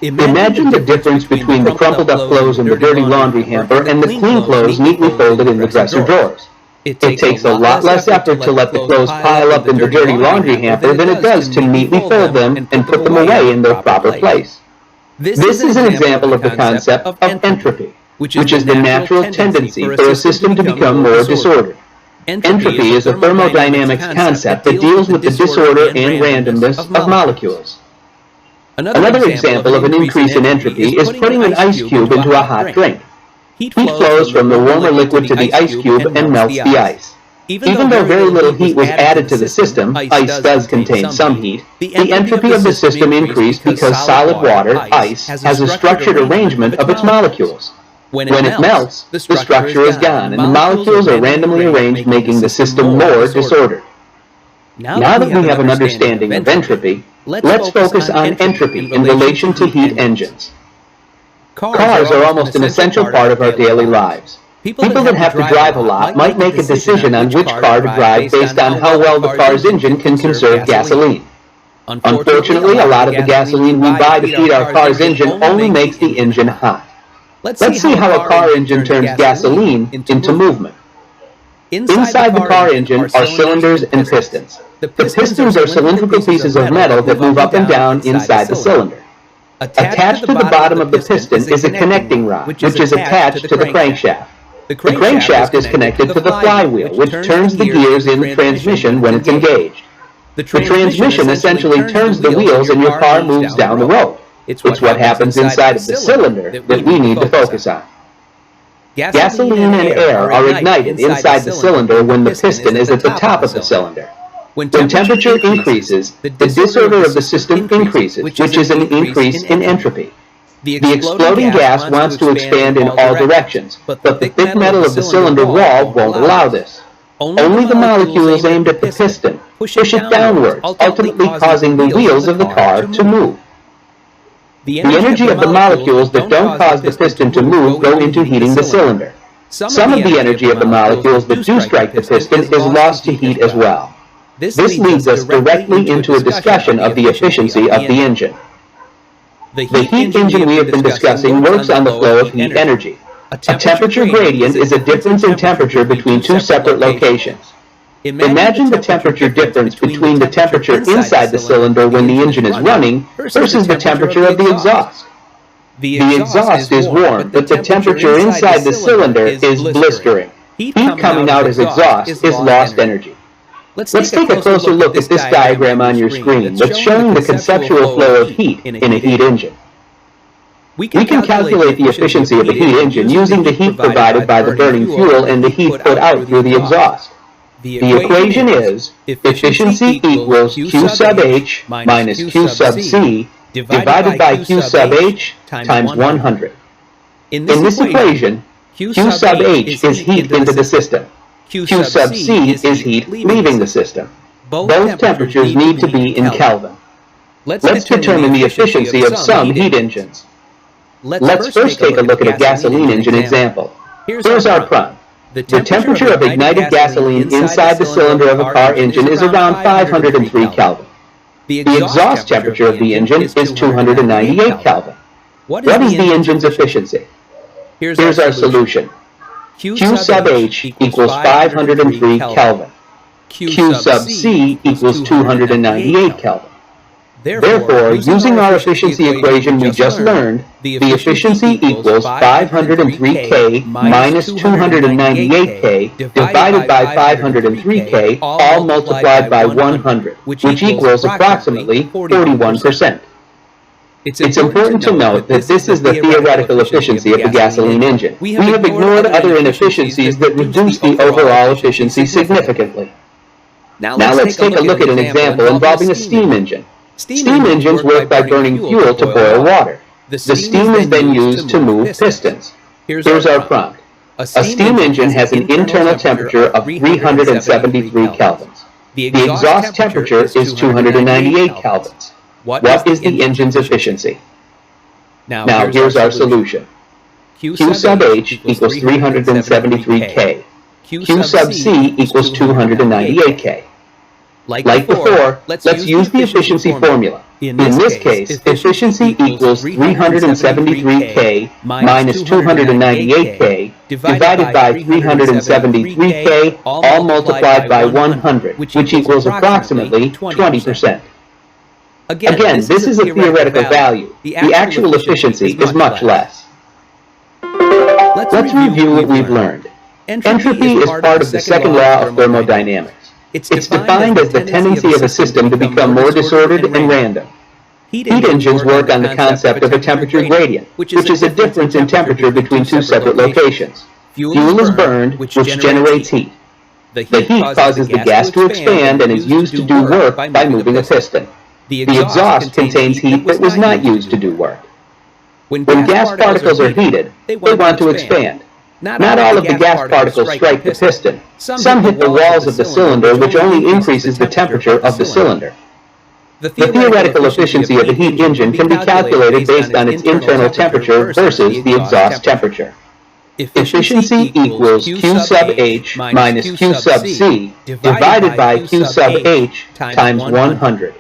Imagine the difference between the crumpled up clothes in the dirty laundry hamper and the clean clothes neatly folded in the dresser drawers. It takes a lot less effort to let the clothes pile up in the dirty laundry hamper than it does to neatly fold them and put them away in their proper place. This is an example of the concept of entropy, which is the natural tendency for a system to become more disordered. Entropy is a thermodynamics concept that deals with the disorder and randomness of molecules. Another example of an increase in entropy is putting an ice cube into a hot drink. Heat flows from the warmer liquid to the ice cube and melts the ice. Even though very little heat was added to the system, ice does contain some heat, the entropy of the system increased because solid water, ice, has a structured arrangement of its molecules. When it melts, the structure is gone, and the molecules are randomly arranged, making the system more disordered. Now that we have an understanding of entropy, let's focus on entropy in relation to heat engines. Cars are almost an essential part of our daily lives. People that have to drive a lot might make a decision on which car to drive based on how well the car's engine can conserve gasoline. Unfortunately, a lot of the gasoline we buy to feed our car's engine only makes the engine hot. Let's see how a car engine turns gasoline into movement. Inside the car engine are cylinders and pistons. The pistons are cylindrical pieces of metal that move up and down inside the cylinder. Attached to the bottom of the piston is a connecting rod, which is attached to the crankshaft. The crankshaft is connected to the flywheel, which turns the gears in the transmission when it's engaged. The transmission essentially turns the wheels and your car moves down the road. It's what happens inside of the cylinder that we need to focus on. Gasoline and air are ignited inside the cylinder when the piston is at the top of the cylinder. When temperature increases, the disorder of the system increases, which is an increase in entropy. The exploding gas wants to expand in all directions, but the thick metal of the cylinder wall won't allow this. Only the molecules aimed at the piston push it downwards, ultimately causing the wheels of the car to move. The energy of the molecules that don't cause the piston to move go into heating the cylinder. Some of the energy of the molecules that do strike the piston is lost to heat as well. This leads us directly into a discussion of the efficiency of the engine. The heat engine we have been discussing works on the flow of heat energy. A temperature gradient is a difference in temperature between two separate locations. Imagine the temperature difference between the temperature inside the cylinder when the engine is running versus the temperature of the exhaust. The exhaust is warm, but the temperature inside the cylinder is blistering. Heat coming out as exhaust is lost energy. Let's take a closer look at this diagram on your screen that's showing the conceptual flow of heat in a heat engine. We can calculate the efficiency of a heat engine using the heat provided by the burning fuel and the heat put out through the exhaust. The equation is efficiency equals Q sub H minus Q sub C divided by Q sub H times 100. In this equation, Q sub H is heat into the system. Q sub C is heat leaving the system. Both temperatures need to be in Kelvin. Let's determine the efficiency of some heat engines. Let's first take a look at a gasoline engine example. Here's our prompt. The temperature of ignited gasoline inside the cylinder of a car engine is around 503 Kelvin. The exhaust temperature of the engine is 298 Kelvin. What is the engine's efficiency? Here's our solution. Q sub H equals 503 Kelvin. Q sub C equals 298 Kelvin. Therefore, using our efficiency equation we just learned, the efficiency equals 503K minus 298K divided by 503K, all multiplied by 100, which equals approximately 41%. It's important to note that this is the theoretical efficiency of the gasoline engine. We have ignored other inefficiencies that reduce the overall efficiency significantly. Now let's take a look at an example involving a steam engine. Steam engines work by burning fuel to boil water. The steam is then used to move pistons. Here's our prompt. A steam engine has an internal temperature of 373 kelvins. The exhaust temperature is 298 kelvins. What is the engine's efficiency? Now here's our solution. Q sub H equals 373K. Q sub C equals 298K. Like before, let's use the efficiency formula. In this case, efficiency equals 373K minus 298K divided by 373K, all multiplied by 100, which equals approximately 20%. Again, this is a theoretical value. The actual efficiency is much less. Let's review what we've learned. Entropy is part of the second law of thermodynamics. It's defined as the tendency of a system to become more disordered and random. Heat engines work on the concept of a temperature gradient, which is a difference in temperature between two separate locations. Fuel is burned, which generates heat. The heat causes the gas to expand and is used to do work by moving a piston. The exhaust contains heat that was not used to do work. When gas particles are heated, they want to expand. Not all of the gas particles strike the piston. Some hit the walls of the cylinder, which only increases the temperature of the cylinder. The theoretical efficiency of a heat engine can be calculated based on its internal temperature versus the exhaust temperature. Efficiency equals Q sub H minus Q sub C divided by Q sub H times 100.